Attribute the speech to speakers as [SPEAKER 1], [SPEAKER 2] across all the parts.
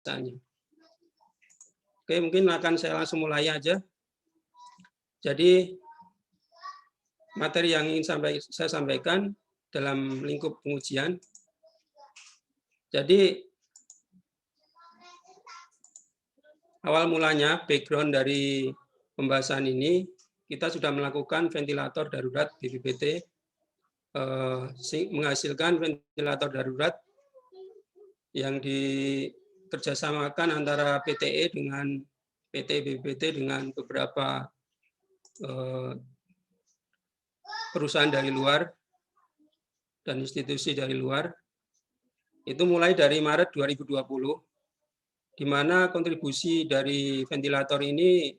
[SPEAKER 1] pembahasannya. Oke, mungkin akan saya langsung mulai aja. Jadi materi yang ingin saya sampaikan dalam lingkup pengujian. Jadi awal mulanya background dari pembahasan ini, kita sudah melakukan ventilator darurat BPPT, menghasilkan ventilator darurat yang dikerjasamakan antara PTE dengan PT BPPT dengan beberapa perusahaan dari luar dan institusi dari luar. Itu mulai dari Maret 2020, di mana kontribusi dari ventilator ini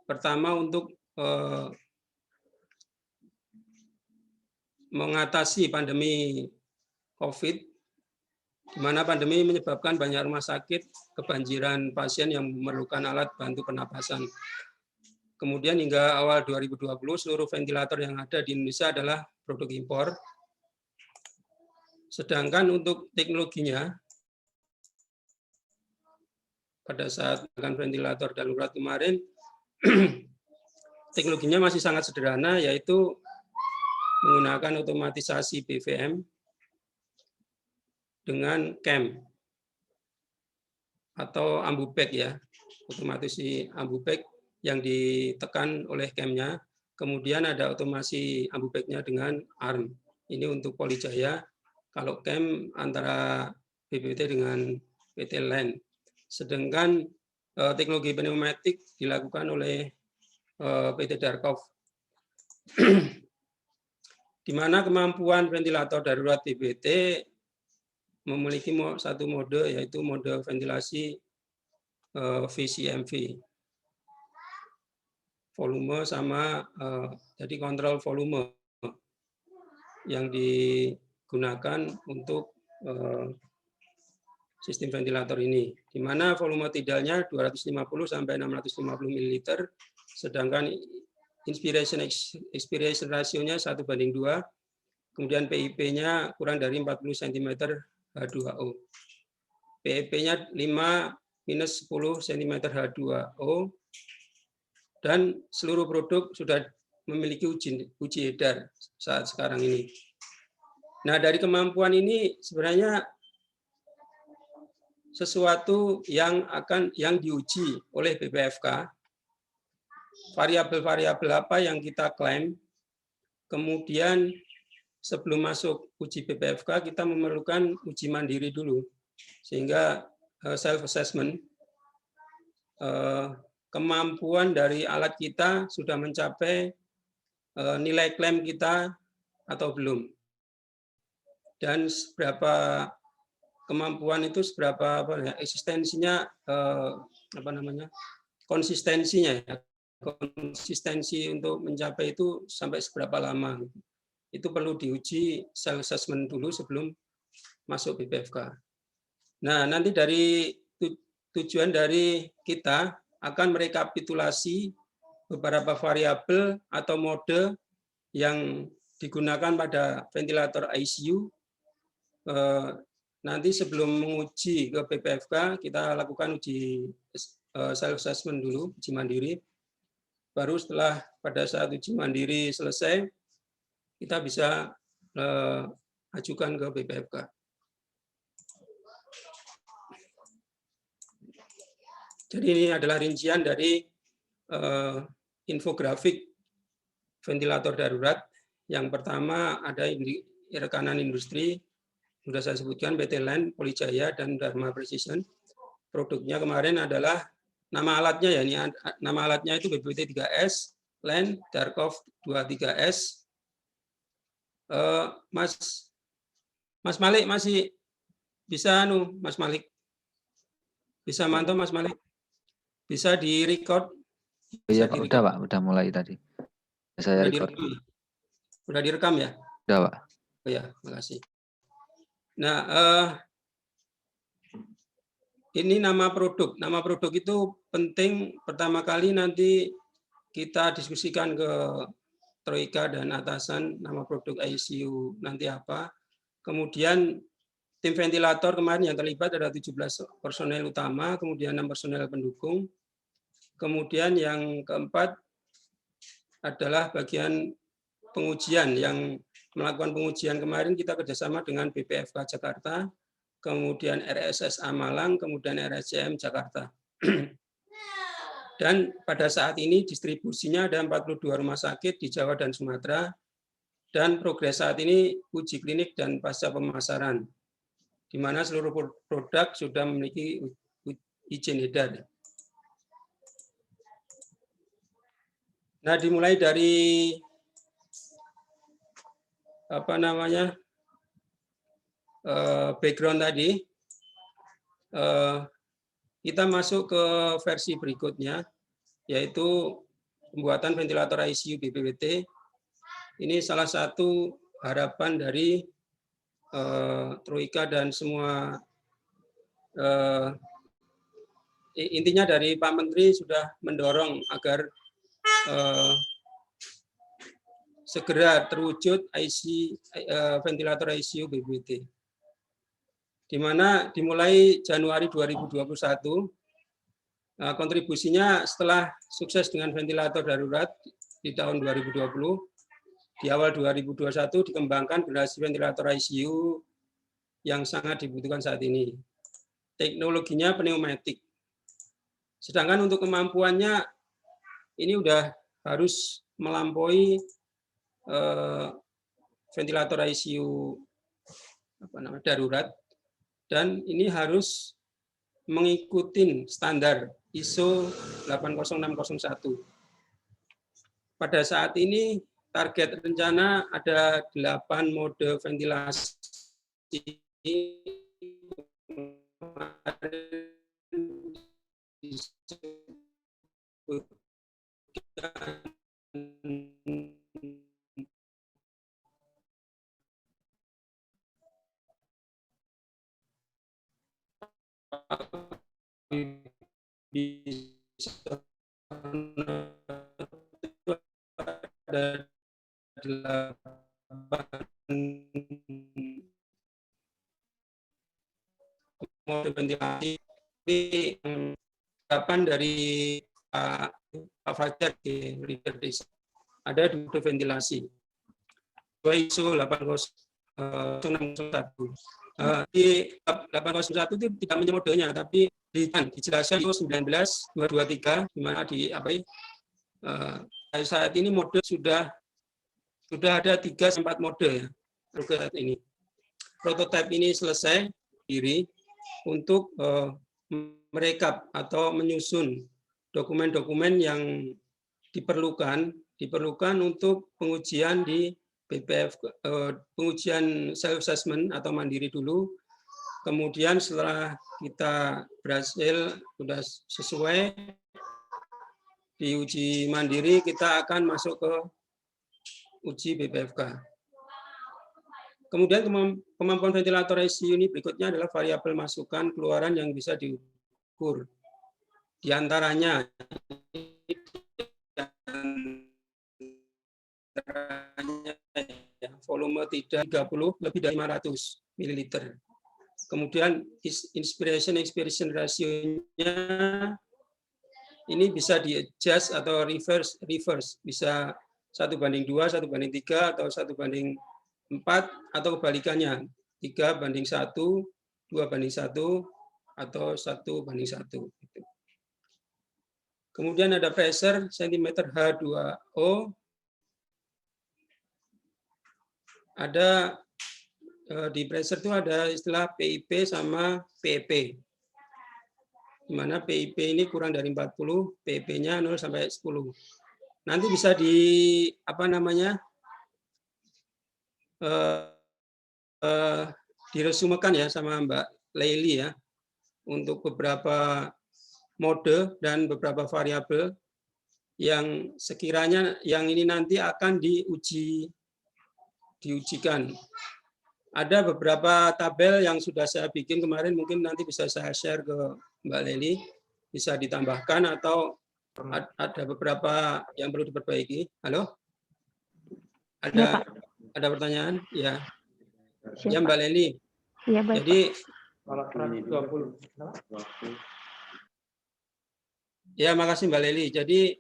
[SPEAKER 1] pertama untuk mengatasi pandemi COVID, di mana pandemi menyebabkan banyak rumah sakit kebanjiran pasien yang memerlukan alat bantu pernapasan. Kemudian hingga awal 2020, seluruh ventilator yang ada di Indonesia adalah produk impor. Sedangkan untuk teknologinya, pada saat ventilator darurat kemarin, teknologinya masih sangat sederhana, yaitu menggunakan otomatisasi BVM dengan CAM atau AmbuPack ya, otomasi AmbuPack yang ditekan oleh CAM-nya. Kemudian ada otomasi AmbuPack-nya dengan ARM. Ini untuk Polijaya. Kalau CAM antara BPPT dengan PT LAN. Sedangkan teknologi pneumatik dilakukan oleh PT Darkov. Di mana kemampuan ventilator darurat BPPT memiliki satu mode, yaitu mode ventilasi VCMV. Volume sama, jadi kontrol volume yang digunakan untuk sistem ventilator ini, di mana volume tidalnya 250 sampai 650 ml, sedangkan inspiration ratio-nya 1:2, kemudian PIP-nya kurang dari 40 cm H2O. PIP-nya 5-10 cm H2O, dan seluruh produk sudah memiliki uji edar saat sekarang ini. Nah, dari kemampuan ini sebenarnya sesuatu yang diuji oleh BPFK, variabel-variabel apa yang kita klaim, kemudian sebelum masuk uji BPFK kita memerlukan uji mandiri dulu, sehingga self-assessment, kemampuan dari alat kita sudah mencapai nilai klaim kita atau belum, dan seberapa kemampuan itu, seberapa eksistensinya, konsistensinya ya, konsistensi untuk mencapai itu sampai seberapa lama. Itu perlu diuji self assessment dulu sebelum masuk BPFK. Nah, nanti dari tujuan dari kita akan merekapitulasi beberapa variabel atau mode yang digunakan pada ventilator ICU. Nanti sebelum menguji ke BPFK, kita lakukan uji self-assessment dulu, uji mandiri. Baru setelah pada saat uji mandiri selesai, kita bisa ajukan ke BPFK. Jadi ini adalah rincian dari infografik ventilator darurat. Yang pertama ada rekanan industri, sudah saya sebutkan PT LAN, Polijaya, dan Dharma Precision. Produknya kemarin adalah nama alatnya ya, ini nama alatnya itu BPPT 3S, LAN, Darkov 23S. Mas Malik masih bisa Mas Malik? Bisa mantau Mas Malik? Bisa di-record?
[SPEAKER 2] Iya Pak, udah Pak, udah mulai tadi. Saya record.
[SPEAKER 1] Udah direkam ya?
[SPEAKER 2] Udah Pak.
[SPEAKER 1] Oh ya, makasih. Nah, ini nama produk. Nama produk itu penting. Pertama kali nanti kita diskusikan ke Troika dan atasan nama produk ICU nanti apa. Kemudian Tim ventilator kemarin yang terlibat ada 17 personel utama, kemudian 6 personel pendukung. Kemudian yang keempat adalah bagian pengujian. Yang melakukan pengujian kemarin kita kerjasama dengan BPFK Jakarta, kemudian RSSA Malang, kemudian RSCM Jakarta. Dan pada saat ini distribusinya ada 42 rumah sakit di Jawa dan Sumatera, dan progres saat ini uji klinik dan pasca pemasaran, di mana seluruh produk sudah memiliki izin edar. Nah, dimulai dari background tadi, kita masuk ke versi berikutnya, yaitu pembuatan ventilator ICU BPWT. Ini salah satu harapan dari Troika dan semua, intinya dari Pak Menteri sudah mendorong agar segera terwujud ventilator ICU BPWT, di mana dimulai Januari 2021, kontribusinya setelah sukses dengan ventilator darurat di tahun 2020, di awal 2021 dikembangkan generasi ventilator ICU yang sangat dibutuhkan saat ini. Teknologinya pneumatik. Sedangkan untuk kemampuannya ini udah harus melampaui ventilator ICU darurat, dan ini harus mengikuti standar ISO 80601. Pada saat ini target rencana ada 8 mode ventilasi ada 8 mode ventilasi. Ini harapan dari Pak Fajar di Leader Desa. Ada 2 ventilasi. ISO 80601. Di 801 itu tidak punya modenya, tapi dijelaskan ISO 19223, di mana saat ini mode sudah ada 3-4 mode ya. Ini prototipe ini selesai diri untuk merekap atau menyusun dokumen-dokumen yang diperlukan untuk pengujian di BPF, pengujian self assessment atau mandiri dulu. Kemudian setelah kita berhasil sudah sesuai di uji mandiri, kita akan masuk ke uji BPFK. Kemudian kemampuan ventilator ICU ini berikutnya adalah variabel masukan keluaran yang bisa diukur. Di antaranya volume tidak 30 lebih dari 500 ml. Kemudian inspiration ratio-nya ini bisa di-adjust atau reverse, bisa 1:2, 1:3, atau 1:4, atau kebalikannya 3:1, 2:1, atau 1:1. Kemudian ada pressure cm H2O. Ada di pressure itu ada istilah PIP sama PEP. Di mana PIP ini kurang dari 40, PEP-nya 0 sampai 10. Nanti bisa diresumekan ya sama Mbak Leili ya, untuk beberapa mode dan beberapa variabel yang sekiranya yang ini nanti akan diujikan. Ada beberapa tabel yang sudah saya bikin kemarin, mungkin nanti bisa saya share ke Mbak Leli, bisa ditambahkan atau ada beberapa yang perlu diperbaiki. Halo? Ada pertanyaan? Ya. Ya, Mbak Leli.
[SPEAKER 3] Iya, baik,
[SPEAKER 1] Jadi
[SPEAKER 4] Kalau 120.
[SPEAKER 1] ya, makasih Mbak Leli. Jadi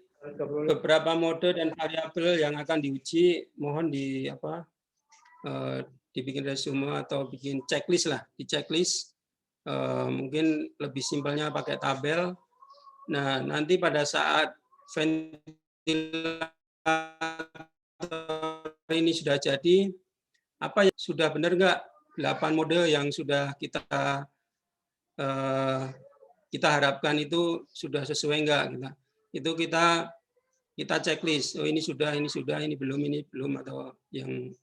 [SPEAKER 1] beberapa mode dan variabel yang akan diuji mohon dibikin resume atau bikin checklist lah, di checklist mungkin lebih simpelnya pakai tabel. Nah, nanti pada saat ventilator ini sudah jadi, apa yang sudah benar nggak 8 mode yang sudah kita harapkan itu sudah sesuai nggak? Itu kita checklist. Oh, ini sudah, ini belum, atau yang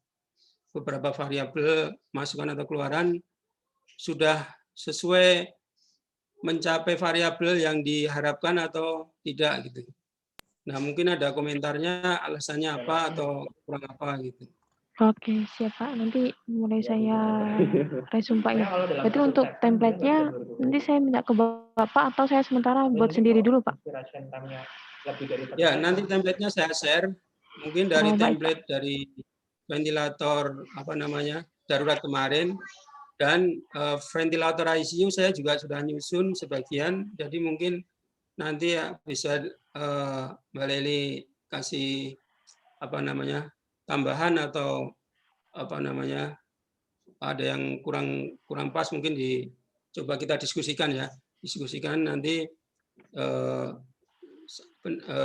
[SPEAKER 1] beberapa variabel masukan atau keluaran sudah sesuai mencapai variabel yang diharapkan atau tidak gitu. Nah, mungkin ada komentarnya, alasannya apa atau kurang apa gitu.
[SPEAKER 3] Oke, siap Pak. Nanti mulai saya resume Pak ya. Berarti untuk template-nya nanti saya minta ke Bapak atau saya sementara buat sendiri dulu Pak?
[SPEAKER 1] Ya, nanti template-nya saya share. Mungkin dari template dari ventilator darurat kemarin, dan ventilator ICU saya juga sudah nyusun sebagian. Jadi mungkin nanti ya bisa Mbak Leli kasih tambahan atau ada yang kurang pas, mungkin coba kita diskusikan nanti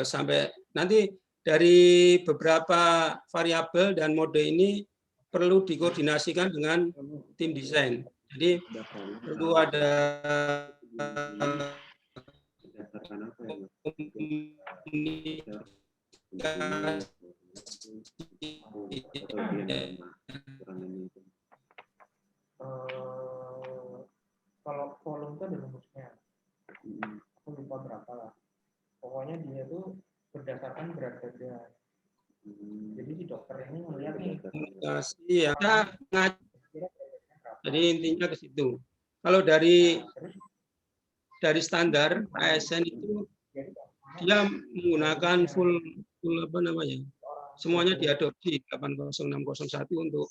[SPEAKER 1] sampai nanti dari beberapa variabel dan mode ini perlu dikoordinasikan dengan tim desain. Jadi perlu ada
[SPEAKER 4] Kalau volume itu ada rumusnya. Aku lupa berapa lah. Pokoknya dia tuh berdasarkan berat badan. Jadi si dokter ini melihat nih.
[SPEAKER 1] Jadi intinya ke situ. Kalau dari standar ASN itu dia menggunakan full semuanya diadopsi 80601 untuk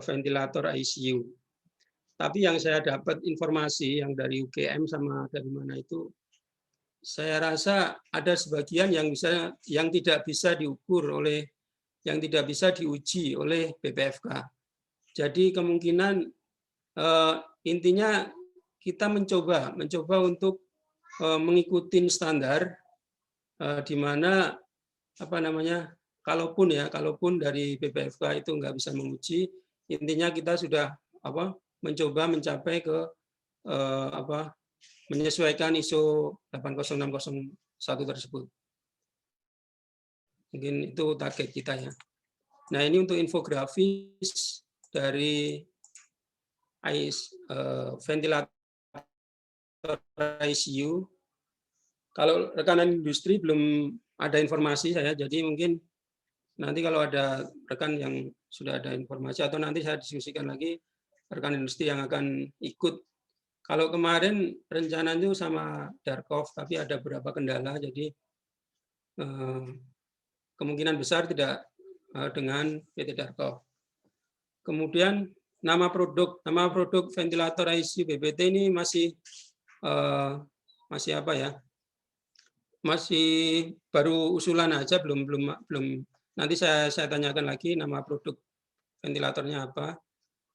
[SPEAKER 1] ventilator ICU. Tapi yang saya dapat informasi yang dari UGM sama dari mana itu, saya rasa ada sebagian yang tidak bisa diukur yang tidak bisa diuji oleh BPFK. Jadi kemungkinan intinya kita mencoba untuk mengikuti standar di mana kalaupun dari BPFK itu nggak bisa menguji, intinya kita sudah mencoba mencapai ke menyesuaikan ISO 80601 tersebut. Mungkin itu target kita ya. Nah, ini untuk infografis dari ventilator ICU. Kalau rekanan industri belum ada informasi saya, jadi mungkin nanti kalau ada rekan yang sudah ada informasi atau nanti saya diskusikan lagi rekan industri yang akan ikut. Kalau kemarin rencana itu sama Darkov, tapi ada beberapa kendala, jadi kemungkinan besar tidak dengan PT Darkov. Kemudian nama produk ventilator ICU BPT ini masih masih baru usulan aja, belum nanti saya tanyakan lagi nama produk ventilatornya apa.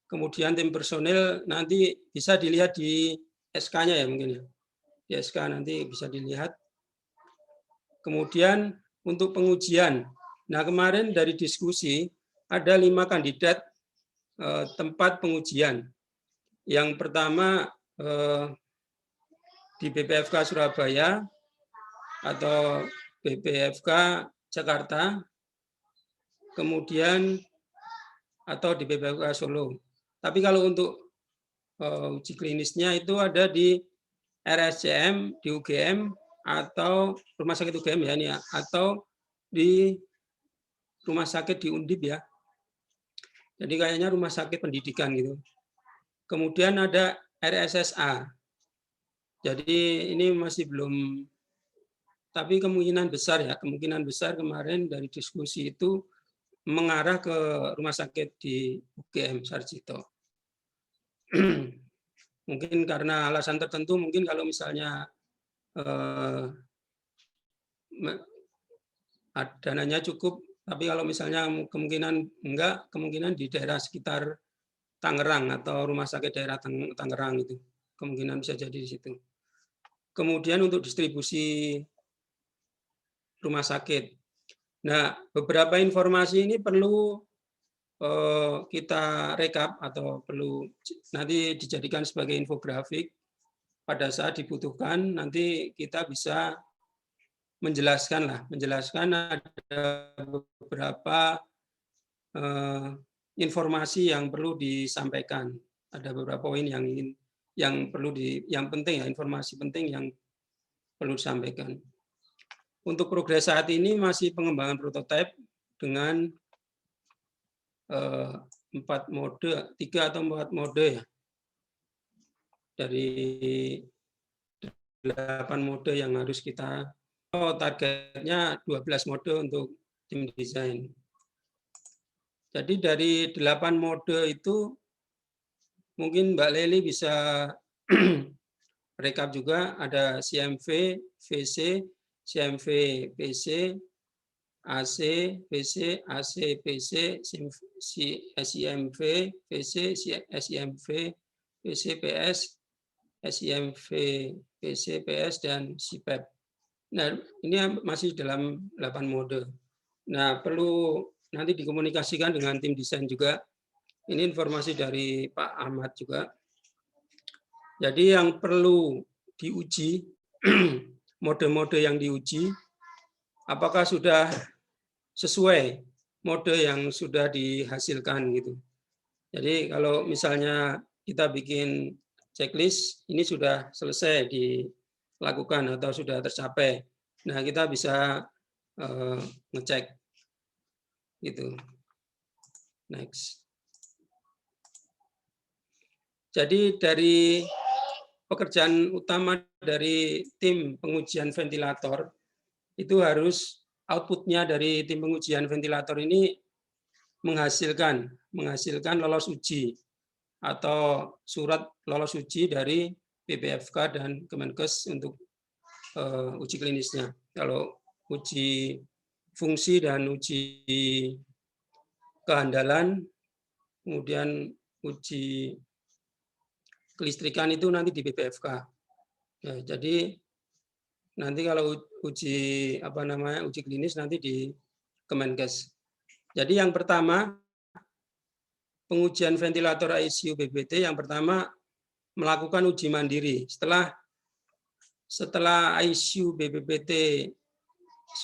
[SPEAKER 1] Kemudian tim personil nanti bisa dilihat di SK-nya ya mungkin ya. Di SK nanti bisa dilihat. Kemudian untuk pengujian. Nah, kemarin dari diskusi ada 5 kandidat tempat pengujian. Yang pertama di BPFK Surabaya atau BPFK Jakarta, kemudian atau di BPFK Solo. Tapi kalau untuk uji klinisnya itu ada di RSCM, di UGM, atau rumah sakit UGM ya ini ya, atau di rumah sakit di Undip ya. Jadi kayaknya rumah sakit pendidikan gitu. Kemudian ada RSSA. Jadi ini masih belum, tapi kemungkinan besar kemarin dari diskusi itu mengarah ke rumah sakit di UGM Sarjito. mungkin karena alasan tertentu, mungkin kalau misalnya dananya cukup, tapi kalau misalnya kemungkinan enggak, kemungkinan di daerah sekitar Tangerang atau rumah sakit daerah Tangerang itu kemungkinan bisa jadi di situ. Kemudian untuk distribusi rumah sakit. Nah, beberapa informasi ini perlu kita rekap atau perlu nanti dijadikan sebagai infografik pada saat dibutuhkan. Nanti kita bisa menjelaskan ada beberapa informasi yang perlu disampaikan. Ada beberapa poin yang penting ya, informasi penting yang perlu disampaikan. Untuk progres saat ini masih pengembangan prototipe dengan 3 atau 4 mode ya. Dari 8 mode yang harus kita targetnya 12 mode untuk tim desain. Jadi dari 8 mode itu mungkin Mbak Leli bisa rekap juga, ada CMV, VC, CMV, PC, AC, PC, AC, PC, SIMV, PC, SIMV, PC, PS, SIMV, PC, PS, dan CPAP. Nah, ini masih dalam 8 mode. Nah, perlu nanti dikomunikasikan dengan tim desain juga. Ini informasi dari Pak Ahmad juga. Jadi yang perlu diuji, mode-mode yang diuji, apakah sudah sesuai mode yang sudah dihasilkan gitu. Jadi kalau misalnya kita bikin checklist, ini sudah selesai dilakukan atau sudah tercapai. Nah, kita bisa ngecek gitu. Next. Jadi dari pekerjaan utama dari tim pengujian ventilator itu harus outputnya dari tim pengujian ventilator ini menghasilkan lolos uji atau surat lolos uji dari BPFK dan Kemenkes untuk uji klinisnya. Kalau uji fungsi dan uji kehandalan, kemudian uji kelistrikan itu nanti di BPFK. Ya, jadi nanti kalau uji uji klinis nanti di Kemenkes. Jadi yang pertama pengujian ventilator ICU BPT yang pertama melakukan uji mandiri. Setelah ICU BPT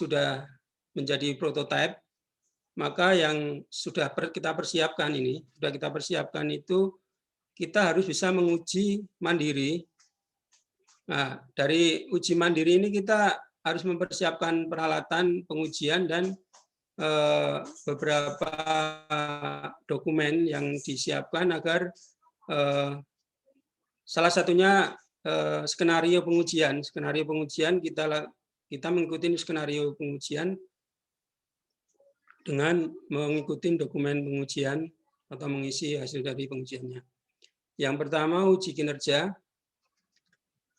[SPEAKER 1] sudah menjadi prototipe, maka yang sudah kita persiapkan itu kita harus bisa menguji mandiri. Nah, dari uji mandiri ini kita harus mempersiapkan peralatan pengujian dan beberapa dokumen yang disiapkan agar salah satunya skenario pengujian. Skenario pengujian kita mengikuti skenario pengujian dengan mengikuti dokumen pengujian atau mengisi hasil dari pengujiannya. Yang pertama uji kinerja.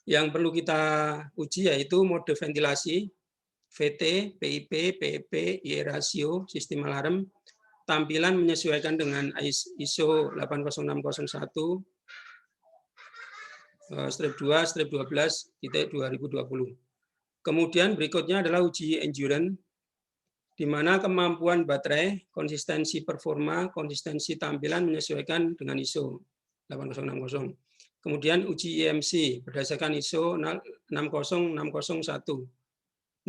[SPEAKER 1] Yang perlu kita uji yaitu mode ventilasi, VT, PIP, PEP, IE rasio, sistem alarm, tampilan menyesuaikan dengan ISO 80601, strip 2, strip 12.2020. Kemudian berikutnya adalah uji endurance, di mana kemampuan baterai, konsistensi performa, konsistensi tampilan menyesuaikan dengan ISO 80601. Kemudian uji IMC berdasarkan ISO 60601.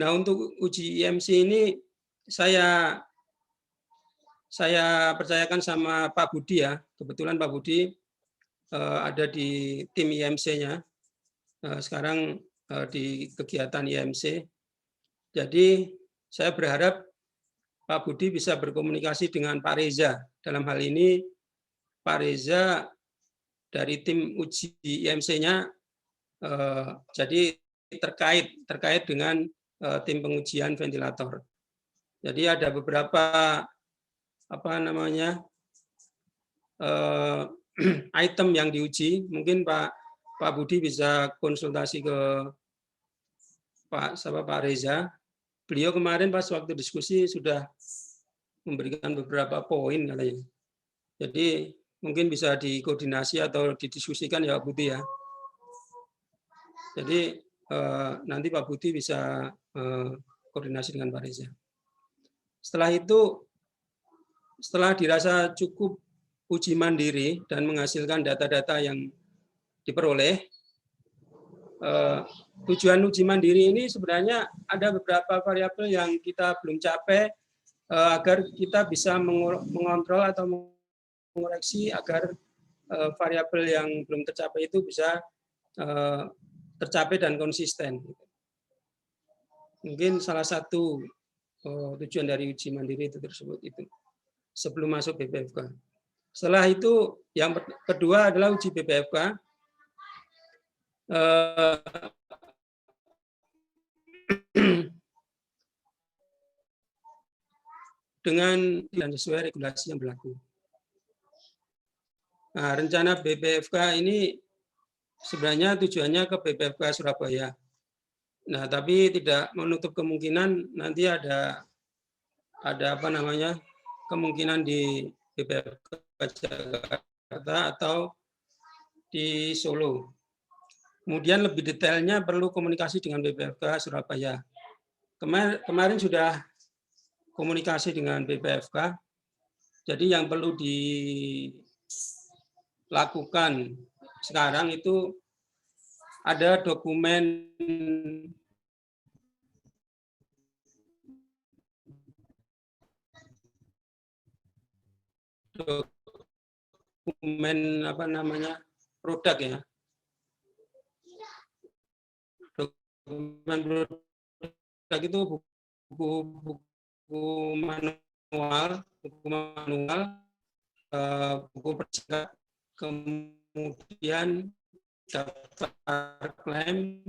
[SPEAKER 1] Nah, untuk uji IMC ini saya percayakan sama Pak Budi ya. Kebetulan Pak Budi ada di tim IMC-nya. Sekarang di kegiatan IMC. Jadi saya berharap Pak Budi bisa berkomunikasi dengan Pak Reza. Dalam hal ini Pak Reza dari tim uji IMC-nya jadi terkait dengan tim pengujian ventilator. Jadi ada beberapa item yang diuji. Mungkin Pak Budi bisa konsultasi ke Pak Reza. Beliau kemarin pas waktu diskusi sudah memberikan beberapa poin katanya. Jadi mungkin bisa dikoordinasi atau didiskusikan ya Pak Budi ya. Jadi nanti Pak Budi bisa koordinasi dengan Pak Reza. Setelah itu, setelah dirasa cukup uji mandiri dan menghasilkan data-data yang diperoleh, tujuan uji mandiri ini sebenarnya ada beberapa variabel yang kita belum capai agar kita bisa mengontrol atau mengoreksi agar variabel yang belum tercapai itu bisa tercapai dan konsisten. Mungkin salah satu tujuan dari uji mandiri itu tersebut itu sebelum masuk BPFK. Setelah itu yang kedua adalah uji BPFK. Dengan sesuai regulasi yang berlaku. Nah, rencana BPFK ini sebenarnya tujuannya ke BPFK Surabaya. Nah, tapi tidak menutup kemungkinan nanti ada apa namanya kemungkinan di BPFK Jakarta atau di Solo. Kemudian lebih detailnya perlu komunikasi dengan BPFK Surabaya. Kemarin sudah komunikasi dengan BPFK. Jadi yang perlu dilakukan sekarang itu ada dokumen apa namanya produk ya. Dokumen produk itu buku manual, buku perjaka, kemudian daftar klaim,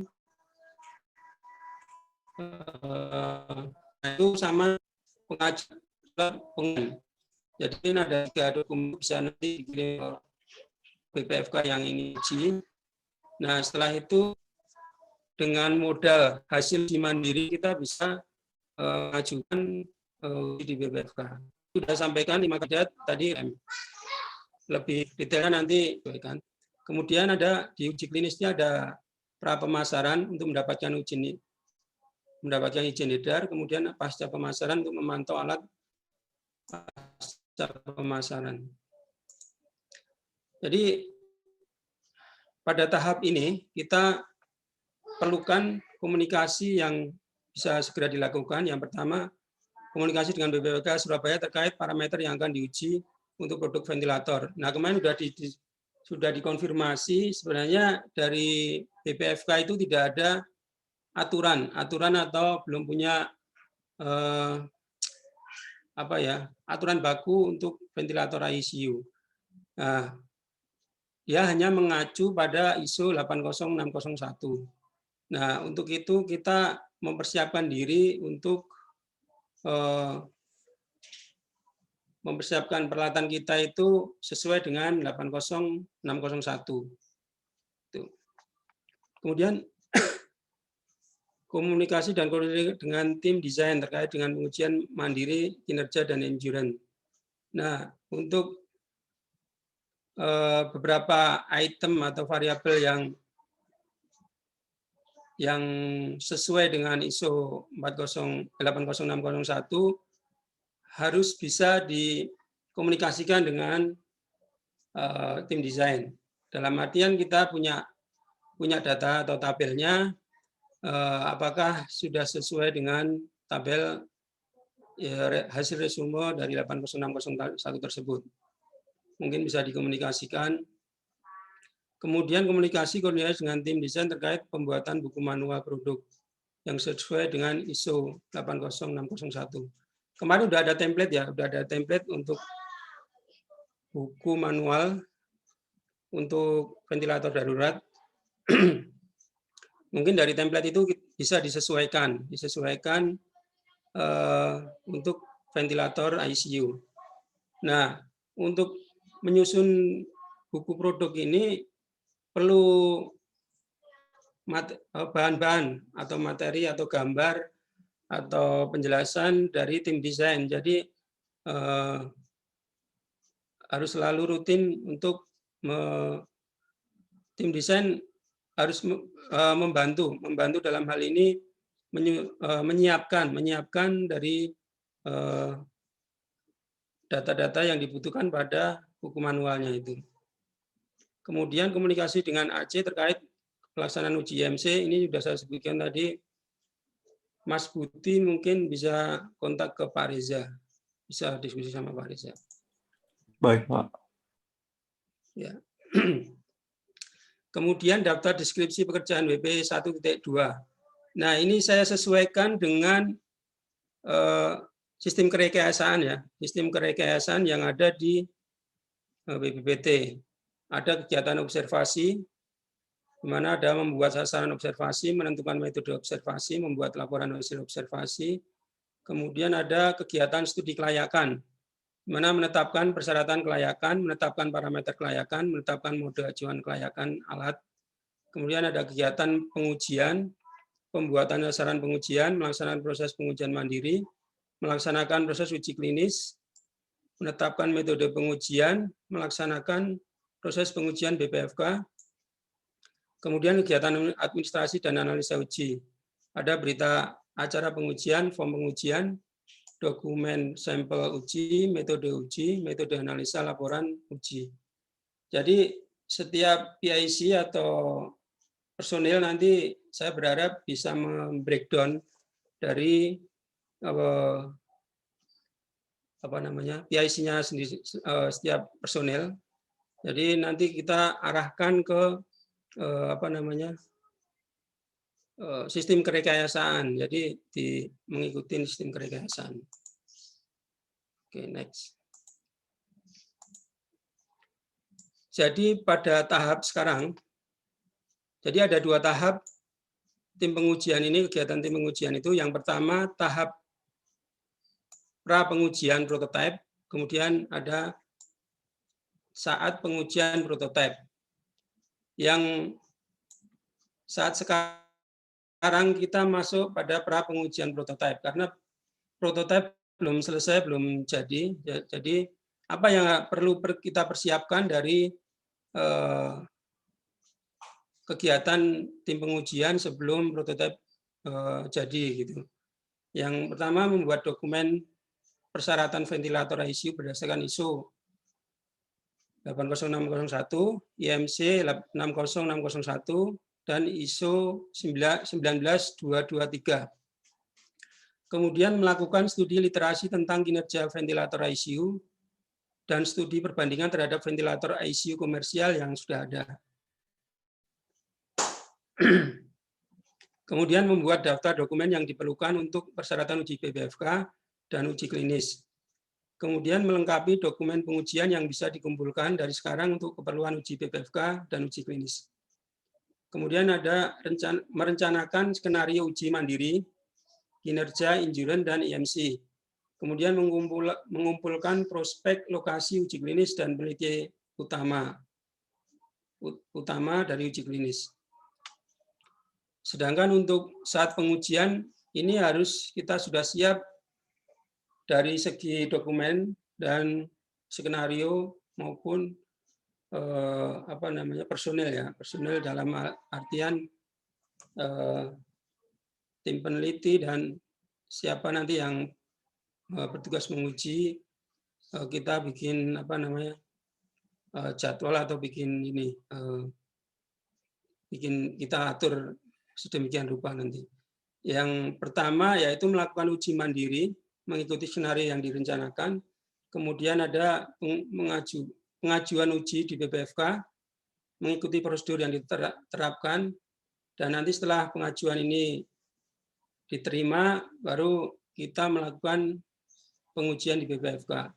[SPEAKER 1] itu sama pengajuan. Jadi ada 3 dokumen bisa nanti dikirim ke BPFK yang ini uji. Nah setelah itu dengan modal hasil uji mandiri kita bisa mengajukan di BPFK. Sudah sampaikan 5 kandidat tadi, lebih detailnya nanti. Kemudian ada di uji klinisnya ada pra pemasaran untuk mendapatkan izin edar, kemudian pasca pemasaran untuk memantau alat pasca pemasaran. Jadi pada tahap ini kita perlukan komunikasi yang bisa segera dilakukan. Yang pertama, komunikasi dengan BPFK Surabaya terkait parameter yang akan diuji untuk produk ventilator. Nah, kemarin sudah dikonfirmasi sebenarnya dari BPFK itu tidak ada aturan atau belum punya aturan baku untuk ventilator ICU. Nah, dia hanya mengacu pada ISO 80601. Nah, untuk itu kita mempersiapkan diri untuk mempersiapkan peralatan kita itu sesuai dengan 80601. Kemudian komunikasi dan koordinasi dengan tim desain terkait dengan pengujian mandiri, kinerja, dan endurance. Nah, untuk beberapa item atau variabel yang sesuai dengan ISO 80601 harus bisa dikomunikasikan dengan tim desain. Dalam artian kita punya data atau tabelnya, apakah sudah sesuai dengan tabel hasil resume dari 80601 tersebut. Mungkin bisa dikomunikasikan. Kemudian komunikasi koordinasi dengan tim desain terkait pembuatan buku manual produk yang sesuai dengan ISO 80601. Kemarin sudah ada template ya, sudah ada template untuk buku manual untuk ventilator darurat. Mungkin dari template itu bisa disesuaikan untuk ventilator ICU. Nah, untuk menyusun buku produk ini perlu bahan-bahan atau materi atau gambar atau penjelasan dari tim desain. Jadi harus selalu rutin untuk tim desain harus membantu dalam hal ini menyiapkan dari data-data yang dibutuhkan pada buku manualnya itu. Kemudian komunikasi dengan AC terkait pelaksanaan uji IMC ini sudah saya sebutkan tadi. Mas Budi mungkin bisa kontak ke Pak Reza, bisa diskusi sama Pak Reza.
[SPEAKER 5] Baik, Pak.
[SPEAKER 1] Ya. Kemudian daftar deskripsi pekerjaan WP 1.2. Nah, ini saya sesuaikan dengan sistem kerekayasaan ya, sistem kerekayasaan yang ada di BPPT. Ada kegiatan observasi, di mana ada membuat sasaran observasi, menentukan metode observasi, membuat laporan hasil observasi. Kemudian ada kegiatan studi kelayakan, di mana menetapkan persyaratan kelayakan, menetapkan parameter kelayakan, menetapkan mode ajuan kelayakan alat. Kemudian ada kegiatan pengujian, pembuatan sasaran pengujian, melaksanakan proses pengujian mandiri, melaksanakan proses uji klinis, menetapkan metode pengujian, melaksanakan proses pengujian BPFK, kemudian kegiatan administrasi dan analisa uji. Ada berita acara pengujian, form pengujian, dokumen sampel uji, metode analisa laporan uji. Jadi setiap PIC atau personil nanti saya berharap bisa membreakdown dari PIC-nya sendiri setiap personil. Jadi nanti kita arahkan ke sistem kerekayasaan. Jadi mengikuti sistem kerekayasaan. Oke, next. Jadi pada tahap sekarang, jadi ada 2 tahap tim pengujian ini, kegiatan tim pengujian itu. Yang pertama tahap pra pengujian prototipe, kemudian ada saat pengujian prototipe. Yang saat sekarang kita masuk pada pra pengujian prototipe karena prototipe belum selesai, belum jadi. Jadi apa yang perlu kita persiapkan dari kegiatan tim pengujian sebelum prototipe jadi gitu. Yang pertama membuat dokumen persyaratan ventilator ICU berdasarkan ISO 80601, IMC 60601, dan ISO 19223. Kemudian melakukan studi literasi tentang kinerja ventilator ICU dan studi perbandingan terhadap ventilator ICU komersial yang sudah ada. Kemudian membuat daftar dokumen yang diperlukan untuk persyaratan uji BPFK dan uji klinis. Kemudian melengkapi dokumen pengujian yang bisa dikumpulkan dari sekarang untuk keperluan uji BPFK dan uji klinis. Kemudian ada merencanakan skenario uji mandiri, kinerja, endurance, dan IMC. Kemudian mengumpulkan prospek lokasi uji klinis dan peneliti utama dari uji klinis. Sedangkan untuk saat pengujian ini harus kita sudah siap dari segi dokumen dan skenario maupun personil ya, personil dalam artian tim peneliti dan siapa nanti yang bertugas menguji. Kita bikin jadwal atau bikin kita atur sedemikian rupa nanti. Yang pertama yaitu melakukan uji mandiri mengikuti skenario yang direncanakan. Kemudian ada pengajuan uji di BPFK, mengikuti prosedur yang diterapkan, dan nanti setelah pengajuan ini diterima, baru kita melakukan pengujian di BPFK,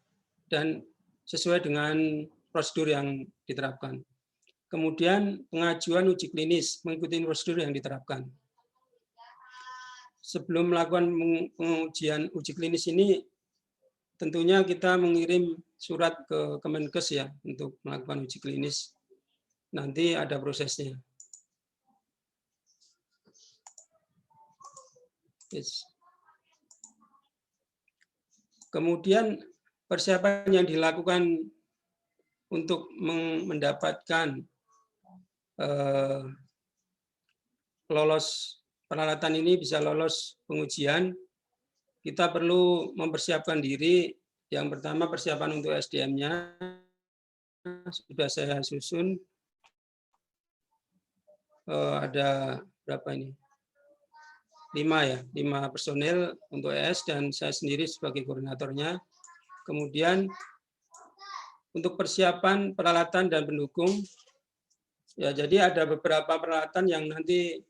[SPEAKER 1] dan sesuai dengan prosedur yang diterapkan. Kemudian pengajuan uji klinis, mengikuti prosedur yang diterapkan. Sebelum melakukan pengujian uji klinis ini, tentunya kita mengirim surat ke Kemenkes ya untuk melakukan uji klinis. Nanti ada prosesnya. Yes. Kemudian persiapan yang dilakukan untuk mendapatkan lolos peralatan ini bisa lolos pengujian, kita perlu mempersiapkan diri. Yang pertama persiapan untuk SDM-nya sudah saya susun. Ada berapa ini? 5 personel untuk ES dan saya sendiri sebagai koordinatornya. Kemudian untuk persiapan peralatan dan pendukung, ya jadi ada beberapa peralatan yang nanti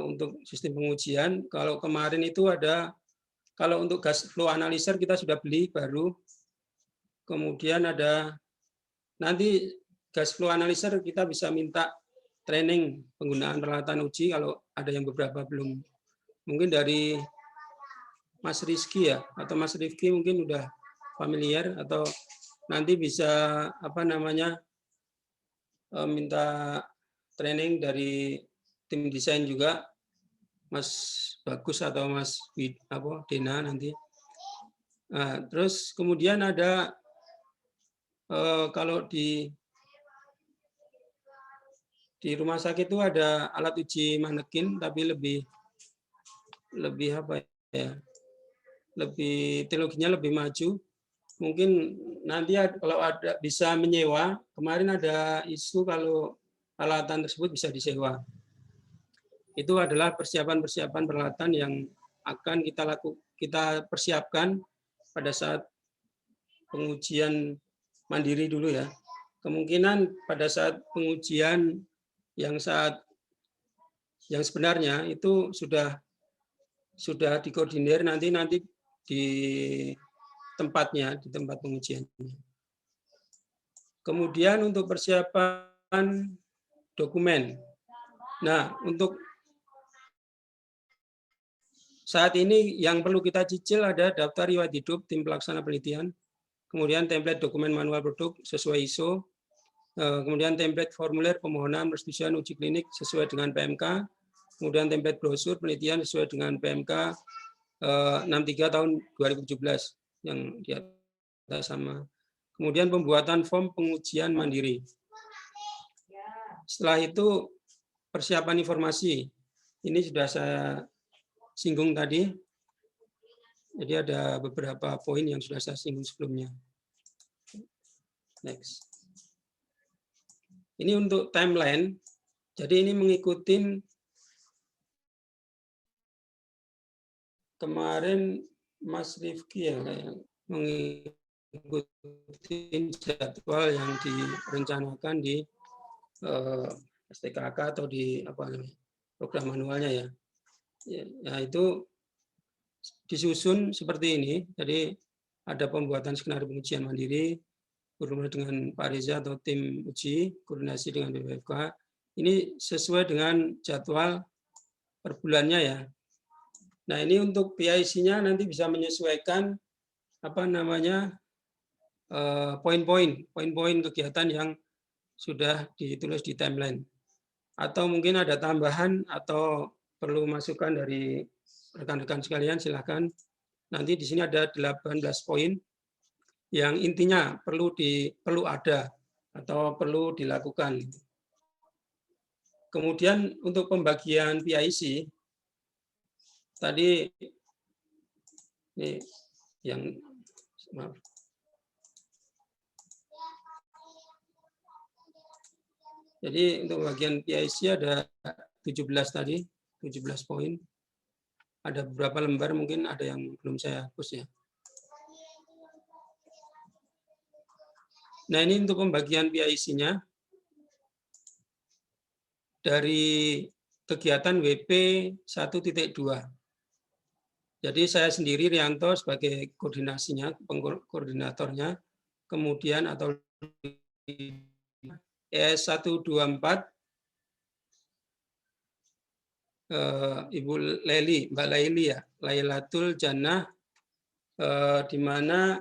[SPEAKER 1] untuk sistem pengujian. Kalau kemarin itu ada, kalau untuk gas flow analyzer kita sudah beli baru. Kemudian ada nanti gas flow analyzer kita bisa minta training penggunaan peralatan uji kalau ada yang beberapa belum. Mungkin dari Mas Rizky ya, atau Mas Rifki mungkin udah familiar, atau nanti bisa minta training dari tim desain juga, Mas Bagus atau Mas Dena nanti. Nah, terus kemudian ada kalau di rumah sakit itu ada alat uji manekin, tapi lebih teknologinya lebih maju. Mungkin nanti kalau ada bisa menyewa. Kemarin ada isu kalau peralatan tersebut bisa disewa. Itu adalah persiapan peralatan yang akan kita persiapkan pada saat pengujian mandiri dulu ya. Kemungkinan pada saat pengujian yang sebenarnya itu sudah dikoordinir nanti di tempatnya, di tempat pengujiannya. Kemudian untuk persiapan dokumen. Nah, untuk saat ini yang perlu kita cicil ada daftar riwayat hidup tim pelaksana penelitian, kemudian template dokumen manual produk sesuai ISO, kemudian template formulir permohonan persetujuan uji klinik sesuai dengan PMK, kemudian template brosur penelitian sesuai dengan PMK 63 tahun 2017 yang di atas sama. Kemudian pembuatan form pengujian mandiri. Setelah itu persiapan informasi. Ini sudah saya singgung tadi. Jadi ada beberapa poin yang sudah saya singgung sebelumnya. Next. Ini untuk timeline. Jadi ini mengikuti kemarin Mas Rifki ya, mengikuti jadwal yang direncanakan di STKK atau di program manualnya ya. Ya itu disusun seperti ini. Jadi ada pembuatan skenario pengujian mandiri, koordinasi dengan Pak Reza atau tim uji, koordinasi dengan BPFK. Ini sesuai dengan jadwal per bulannya ya. Nah ini untuk PIC-nya nanti bisa menyesuaikan poin-poin kegiatan yang sudah ditulis di timeline. Atau mungkin ada tambahan atau perlu masukan dari rekan-rekan sekalian, silakan. Nanti di sini ada 18 poin yang intinya perlu ada atau perlu dilakukan. Kemudian untuk pembagian PIC tadi ini yang maaf. Jadi untuk bagian PIC ada 17 tadi, 17 poin. Ada beberapa lembar mungkin ada yang belum saya hapus ya. Nah ini untuk pembagian PIC-nya dari kegiatan WP 1.2. Jadi saya sendiri Rianto sebagai koordinatornya, kemudian atau ES124 Ibu Leli, Mbak Laili ya, Lailatul Jannah di mana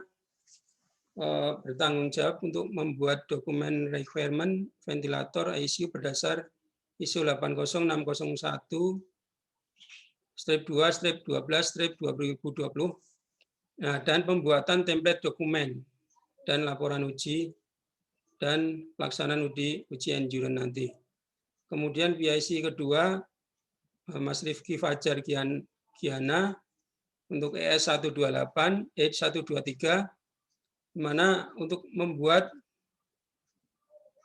[SPEAKER 1] bertanggung jawab untuk membuat dokumen requirement ventilator ICU berdasar ISO 80601 strip 2 strip 12 strip 2020. Nah, dan pembuatan template dokumen dan laporan uji dan pelaksanaan uji endurance nanti. Kemudian PIC kedua Mas Rifki Fajar Giana untuk ES 128, ES 123, di mana untuk membuat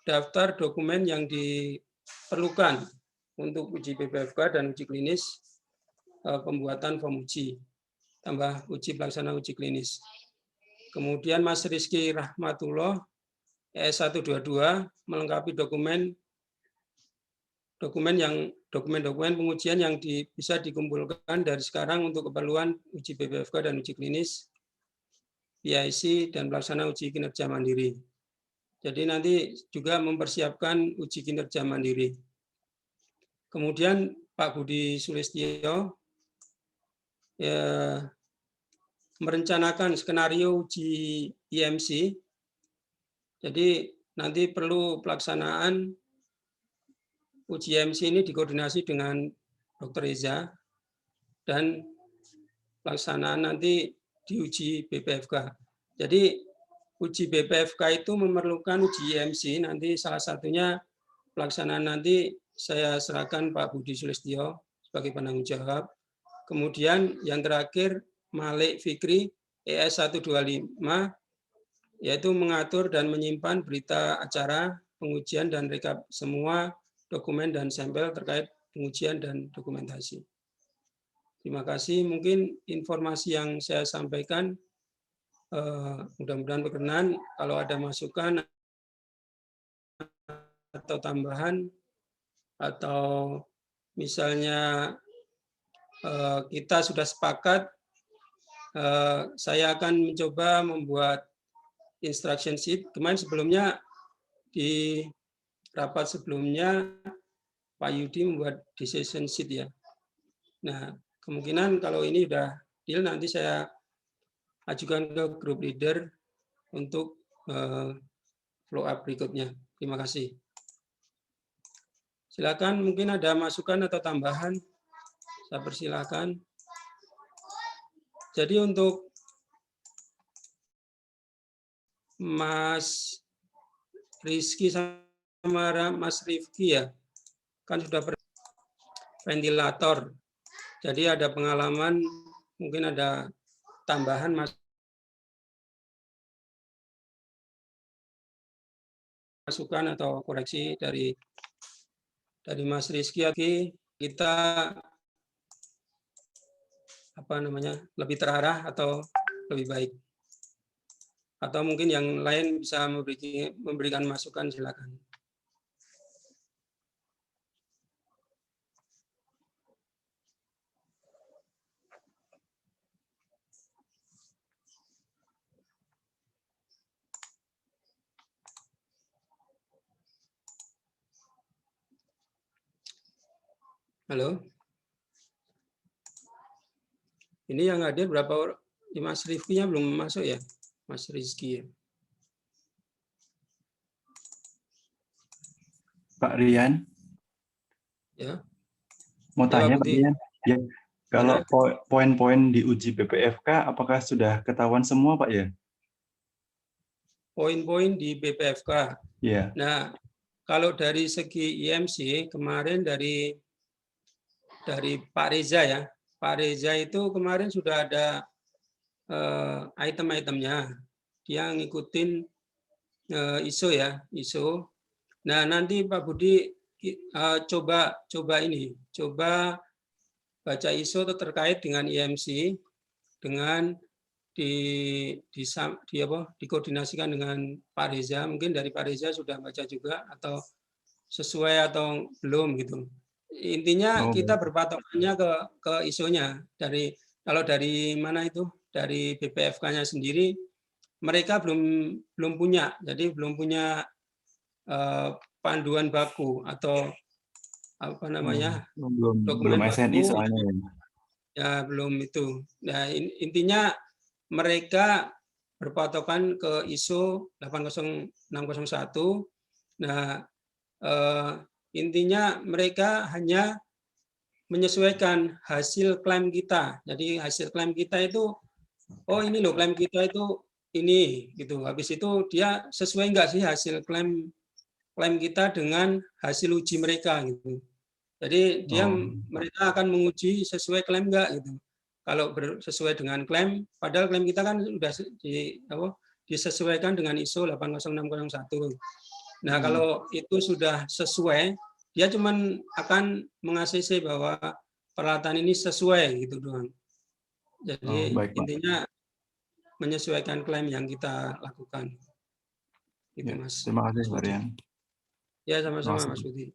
[SPEAKER 1] daftar dokumen yang diperlukan untuk uji BPFK dan uji klinis, pembuatan form uji, tambah uji pelaksana uji klinis. Kemudian Mas Rizky Rahmatullah, ES 122, melengkapi dokumen pengujian yang bisa dikumpulkan dari sekarang untuk keperluan uji BPFK dan uji klinis, PIC, dan pelaksana uji kinerja mandiri. Jadi nanti juga mempersiapkan uji kinerja mandiri. Kemudian Pak Budi Sulistyo merencanakan skenario uji IMC. Jadi nanti perlu pelaksanaan uji IMC ini dikoordinasi dengan Dr. Reza dan pelaksanaan nanti diuji BPFK. Jadi uji BPFK itu memerlukan uji IMC, nanti salah satunya pelaksanaan nanti saya serahkan Pak Budi Sulistyo sebagai penanggung jawab. Kemudian yang terakhir Malik Fikri ES 125 yaitu mengatur dan menyimpan berita acara, pengujian dan rekap semua dokumen dan sampel terkait pengujian dan dokumentasi. Terima kasih. Mungkin informasi yang saya sampaikan mudah-mudahan berkenan. Kalau ada masukan atau tambahan, atau misalnya kita sudah sepakat, saya akan mencoba membuat instruction sheet. Kemarin sebelumnya di rapat sebelumnya Pak Yudi membuat decision sheet ya. Nah, kemungkinan kalau ini sudah deal, nanti saya ajukan ke group leader untuk follow up berikutnya. Terima kasih. Silakan, mungkin ada masukan atau tambahan. Saya persilakan. Jadi untuk Mas Rizky sama Mas Rifki ya, kan sudah ventilator. Jadi ada pengalaman, mungkin ada tambahan masukan atau koreksi dari Mas Rizky. Kita lebih terarah atau lebih baik. Atau mungkin yang lain bisa memberikan masukan, silakan. Halo. Ini yang hadir berapa orang? Mas Rifki-nya belum masuk ya? Mas Rizky.
[SPEAKER 5] Pak Rian.
[SPEAKER 1] Ya.
[SPEAKER 5] Mau tanya Pak Rian. Ya. Kalau poin-poin di uji BPFK, apakah sudah ketahuan semua Pak ya?
[SPEAKER 1] Poin-poin di BPFK.
[SPEAKER 5] Ya.
[SPEAKER 1] Nah, kalau dari segi IMC kemarin dari Pak Reza ya. Pak Reza itu kemarin sudah ada item-itemnya. Dia ngikutin ISO ya, ISO. Nah, nanti Pak Budi coba baca ISO terkait dengan IMC, dengan dikoordinasikan dengan Pak Reza. Mungkin dari Pak Reza sudah baca juga atau sesuai atau belum gitu. Intinya kita berpatokannya ke ISO-nya. Kalau dari mana itu? Dari BPFK-nya sendiri, mereka belum punya. Jadi belum punya panduan baku atau
[SPEAKER 5] belum SNI soalnya
[SPEAKER 1] ya, belum itu. Nah, intinya mereka berpatokan ke ISO 80601. Nah, intinya mereka hanya menyesuaikan hasil klaim kita. Jadi hasil klaim kita itu, oh ini loh klaim kita itu ini gitu. Habis itu dia sesuai enggak sih hasil klaim kita dengan hasil uji mereka gitu. Jadi mereka akan menguji sesuai klaim enggak gitu. Kalau sesuai dengan klaim, padahal klaim kita kan sudah disesuaikan dengan ISO 80601. Nah, kalau itu sudah sesuai, dia cuma akan meng-ACC bahwa peralatan ini sesuai gitu doang. Jadi
[SPEAKER 5] baik, Pak.
[SPEAKER 1] intinya menyesuaikan klaim yang kita lakukan. Gitu,
[SPEAKER 5] Ya,
[SPEAKER 1] Mas.
[SPEAKER 5] terima kasih, Pak Rian.
[SPEAKER 1] Ya, sama-sama, Mas Budi.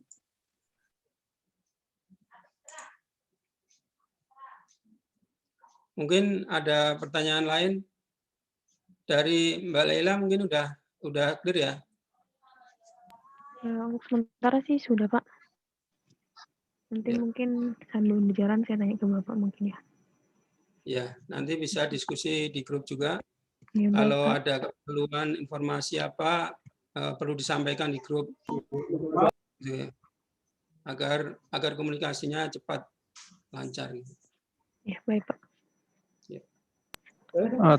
[SPEAKER 1] Mungkin ada pertanyaan lain dari Mbak Laila, mungkin udah clear ya?
[SPEAKER 3] Ya, untuk sementara sih sudah, Pak. Nanti
[SPEAKER 1] Ya.
[SPEAKER 3] mungkin sambil berjalan saya tanya ke Bapak mungkin ya.
[SPEAKER 1] Ya, nanti bisa diskusi di grup juga.
[SPEAKER 3] Ya, baik,
[SPEAKER 1] Kalau
[SPEAKER 3] Pak.
[SPEAKER 1] ada keperluan informasi apa, perlu disampaikan di grup agar komunikasinya cepat lancar.
[SPEAKER 6] Ya, baik, Pak.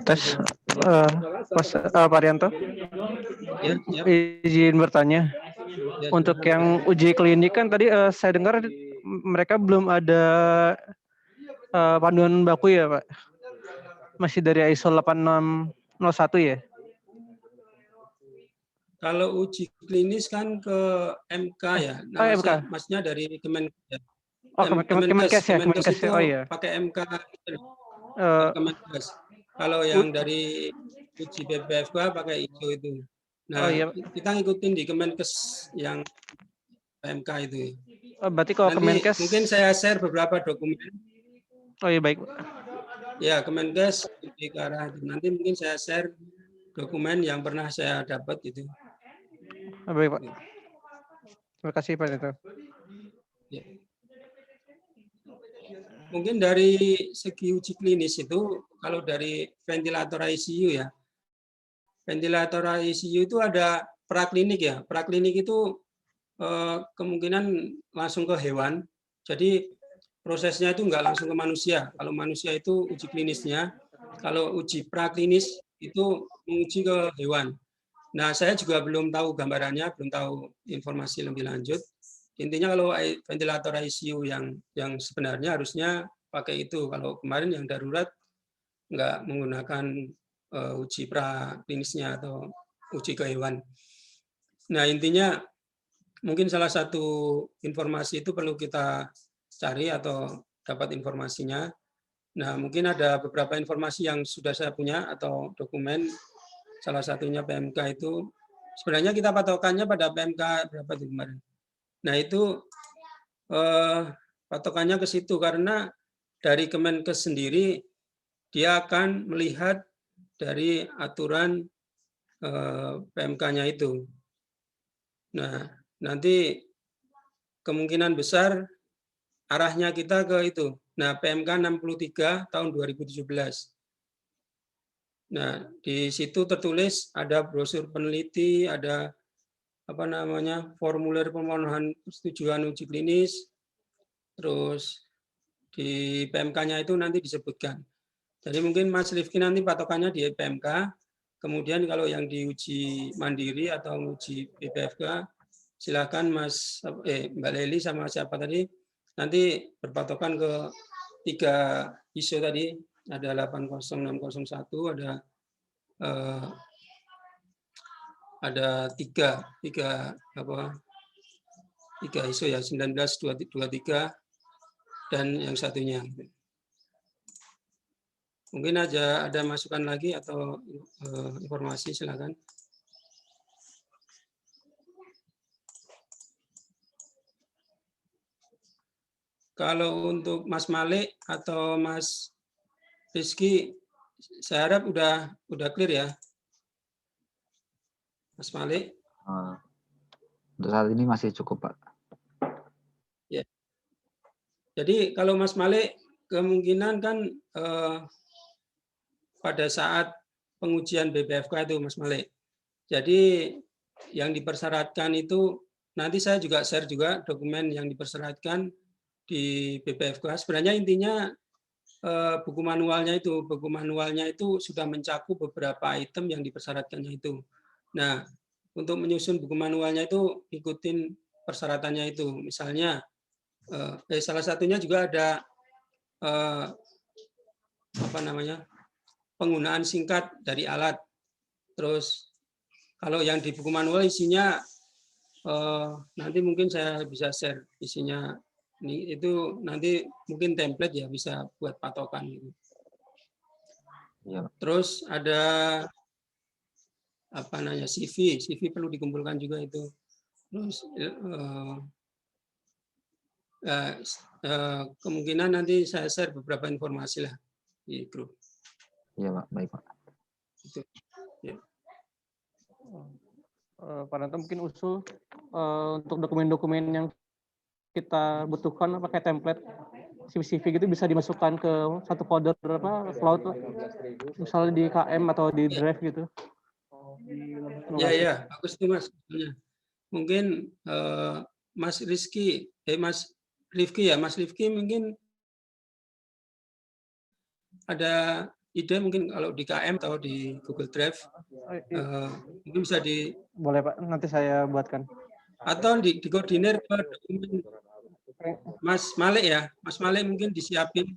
[SPEAKER 7] Tes, Mas Parianto,
[SPEAKER 1] Ya.
[SPEAKER 7] izin bertanya.
[SPEAKER 1] Ya,
[SPEAKER 7] Untuk yang uji klinik kan tadi saya dengar mereka belum ada panduan baku ya, Pak? Masih dari ISO 8601 ya?
[SPEAKER 1] Kalau uji klinis kan ke MK ya. Nah,
[SPEAKER 7] MK.
[SPEAKER 1] Maksudnya dari Kemenkes.
[SPEAKER 7] Kemenkes ya, Kemenkes
[SPEAKER 1] itu
[SPEAKER 7] ya. Oh iya.
[SPEAKER 1] pakai MK. Kemenkes. Kalau yang dari uji BPFK pakai ISO itu. Nah,
[SPEAKER 7] iya.
[SPEAKER 1] kita ngikutin di Kemenkes yang PMK itu.
[SPEAKER 7] Berarti kalau
[SPEAKER 1] nanti
[SPEAKER 7] Kemenkes
[SPEAKER 1] mungkin saya share beberapa dokumen.
[SPEAKER 7] Oh iya, baik.
[SPEAKER 1] Ya, Kemenkes lebih ke arah itu. Nanti mungkin saya share dokumen yang pernah saya dapat itu.
[SPEAKER 7] Baik, Pak. Terima kasih, Pak Neto.
[SPEAKER 1] Ya. Mungkin dari segi uji klinis itu, kalau dari ventilator ICU ya, ventilator ICU itu ada praklinik ya. Praklinik itu kemungkinan langsung ke hewan. Jadi prosesnya itu nggak langsung ke manusia. Kalau manusia itu uji klinisnya, kalau uji praklinis itu menguji ke hewan. Nah, saya juga belum tahu gambarannya, belum tahu informasi lebih lanjut. Intinya kalau ventilator ICU yang sebenarnya harusnya pakai itu. Kalau kemarin yang darurat nggak menggunakan uji praklinisnya atau uji ke hewan. Nah, intinya mungkin salah satu informasi itu perlu kita cari atau dapat informasinya. Nah, mungkin ada beberapa informasi yang sudah saya punya atau dokumen, salah satunya PMK itu. Sebenarnya kita patokannya pada PMK berapa itu kemarin. Nah, itu patokannya ke situ karena dari Kemenkes sendiri dia akan melihat dari aturan PMK-nya itu. Nah, nanti kemungkinan besar arahnya kita ke itu. Nah, PMK 63 tahun 2017. Nah, di situ tertulis ada brosur peneliti, ada formulir permohonan persetujuan uji klinis, terus di PMK-nya itu nanti disebutkan. Jadi mungkin Mas Rifki nanti patokannya di PMK, kemudian kalau yang diuji mandiri atau uji BPFK, silakan Mbak Leli sama siapa tadi, nanti berpatokan ke 3 ISO tadi, ada 80601, ada tiga ISO ya, 1923 dan yang satunya. Mungkin ada masukan lagi atau informasi, silakan. Kalau untuk Mas Malik atau Mas Rizky, saya harap udah clear ya, Mas Malik.
[SPEAKER 2] Untuk saat ini masih cukup, Pak.
[SPEAKER 1] Ya. Jadi kalau Mas Malik kemungkinan kan pada saat pengujian BPFK itu, Mas Malik. Jadi yang dipersyaratkan itu, nanti saya juga share juga dokumen yang dipersyaratkan di BPFK. Sebenarnya intinya buku manualnya itu sudah mencakup beberapa item yang dipersyaratkannya itu. Nah, untuk menyusun buku manualnya itu ikutin persyaratannya itu. Misalnya, salah satunya juga ada penggunaan singkat dari alat. Terus kalau yang di buku manual isinya nanti mungkin saya bisa share isinya. Itu nanti mungkin template ya, bisa buat patokan gitu.
[SPEAKER 2] Ya.
[SPEAKER 1] Terus ada CV perlu dikumpulkan juga itu. Terus kemungkinan nanti saya share beberapa informasi lah di grup.
[SPEAKER 2] Iya Pak, baik Pak.
[SPEAKER 1] Itu. Ya.
[SPEAKER 7] Pak Nanto mungkin usul untuk dokumen-dokumen yang kita butuhkan pakai template CV gitu bisa dimasukkan ke satu folder cloud, misalnya di KM atau di Drive gitu.
[SPEAKER 1] Ya, bagus tuh Mas. Mungkin Mas Rifki mungkin ada ide mungkin kalau di KM atau di Google Drive mungkin bisa di.
[SPEAKER 7] Boleh Pak, nanti saya buatkan.
[SPEAKER 1] Atau dikoordinir ke dokumen Mas Malik ya, Mas Malik mungkin disiapin.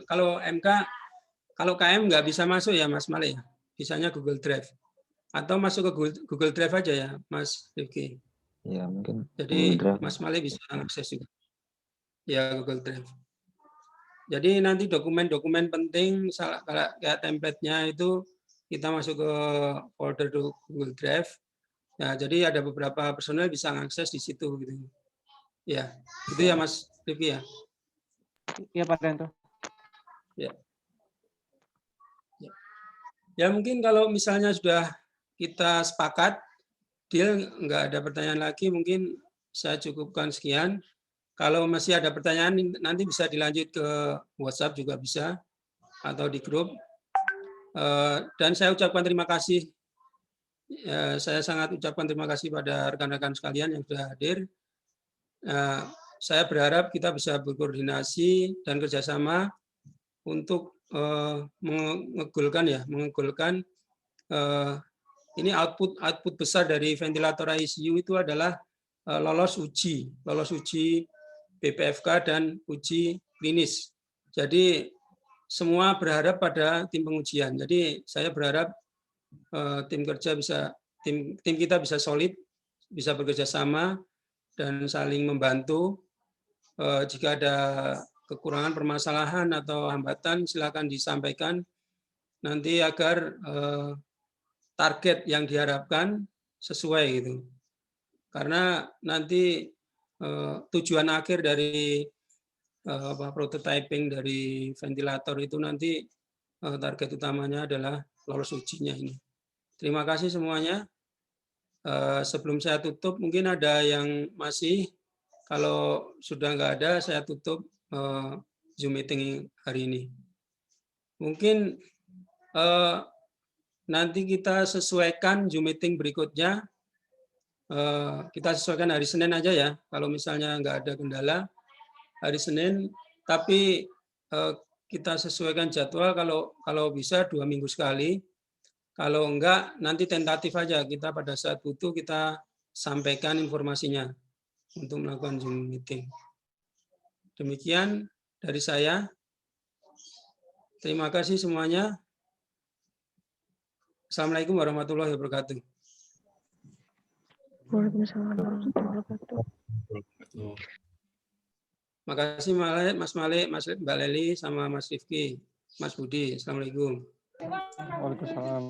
[SPEAKER 1] Kalau MK, kalau KM nggak bisa masuk ya Mas Malik ya, bisanya Google Drive. Atau masuk ke Google Drive aja ya Mas Rifki.
[SPEAKER 2] Ya mungkin.
[SPEAKER 1] Jadi Mas Malik bisa akses juga. Ya Google Drive. Jadi nanti dokumen-dokumen penting, misalnya kayak template-nya itu kita masuk ke folder Google Drive. Nah, jadi ada beberapa personel bisa mengakses di situ gitu. Ya, itu ya Mas Rifki ya.
[SPEAKER 7] Iya Pak Rento.
[SPEAKER 1] Ya. Ya mungkin kalau misalnya sudah kita sepakat, deal, nggak ada pertanyaan lagi, mungkin saya cukupkan sekian. Kalau masih ada pertanyaan nanti bisa dilanjut ke WhatsApp juga bisa atau di grup. Dan saya ucapkan terima kasih. Saya sangat ucapkan terima kasih pada rekan-rekan sekalian yang sudah hadir. Saya berharap kita bisa berkoordinasi dan kerjasama untuk mengegulkan ini output besar dari ventilator ICU itu adalah lolos uji BPFK dan uji klinis. Jadi semua berharap pada tim pengujian. Jadi saya berharap tim kita bisa solid, bisa bekerja sama dan saling membantu. Jika ada kekurangan, permasalahan atau hambatan silakan disampaikan nanti agar target yang diharapkan sesuai gitu. Karena nanti tujuan akhir dari prototyping dari ventilator itu nanti target utamanya adalah lolos ujinya ini. Terima kasih semuanya. Sebelum saya tutup, mungkin ada yang masih, kalau sudah nggak ada, saya tutup Zoom meeting hari ini. Mungkin nanti kita sesuaikan Zoom meeting berikutnya. Kita sesuaikan hari Senin aja ya, kalau misalnya nggak ada kendala hari Senin, tapi kita sesuaikan jadwal kalau bisa 2 minggu sekali, kalau enggak nanti tentatif aja, kita pada saat butuh kita sampaikan informasinya untuk melakukan Zoom meeting. Demikian dari saya, terima kasih semuanya. Assalamualaikum warahmatullahi wabarakatuh.
[SPEAKER 3] Waalaikumsalam warahmatullahi wabarakatuh.
[SPEAKER 1] Makasih Mas Malik, Mbak Leli, sama Mas Rifki, Mas Budi. Assalamualaikum.
[SPEAKER 7] Waalaikumsalam.